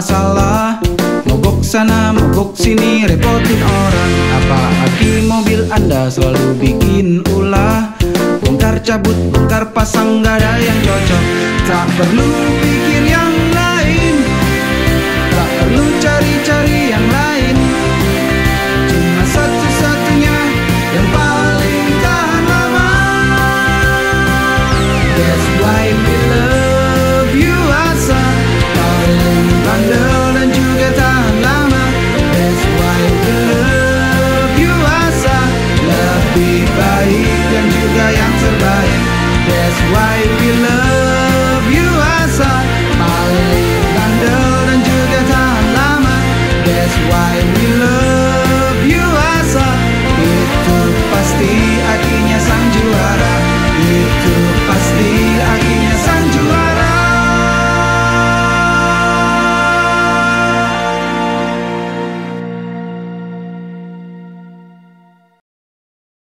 masalah. Mogok sana, mogok sini, repotin orang. Apa aki mobil Anda selalu bikin ulah? Bongkar cabut, bongkar pasang, gak ada yang cocok. Tak perlu pikir yang lain, tak perlu cari-cari yang lain. Cuma satu-satunya yang paling tahan lama. That's why we love you, Asa. Paling bandel dan juga tahan lama. That's why we love you, Asa. Lebih baik dan juga yang terbaik. That's why we love